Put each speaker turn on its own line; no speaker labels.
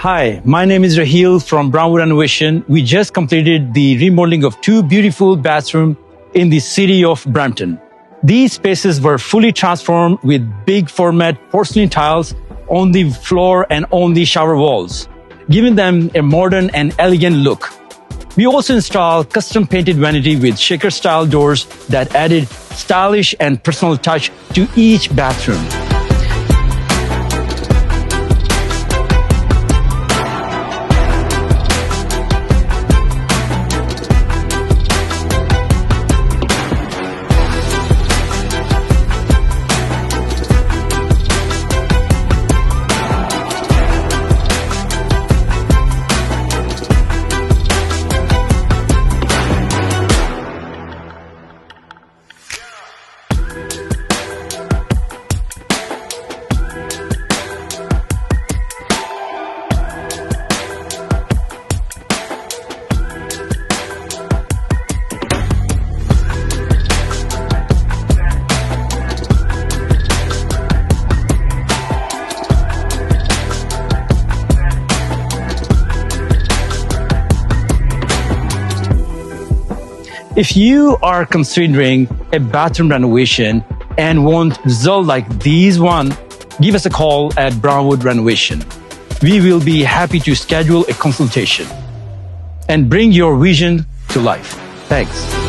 Hi, my name is Raheel from Brownwood Renovation. We just completed the remodeling of 2 beautiful bathrooms in the city of Brampton. These spaces were fully transformed with big format porcelain tiles on the floor and on the shower walls, giving them a modern and elegant look. We also installed custom painted vanity with shaker style doors that added stylish and personal touch to each bathroom. If you are considering a bathroom renovation and want results like these one, give us a call at Brownwood Renovation. We will be happy to schedule a consultation and bring your vision to life. Thanks.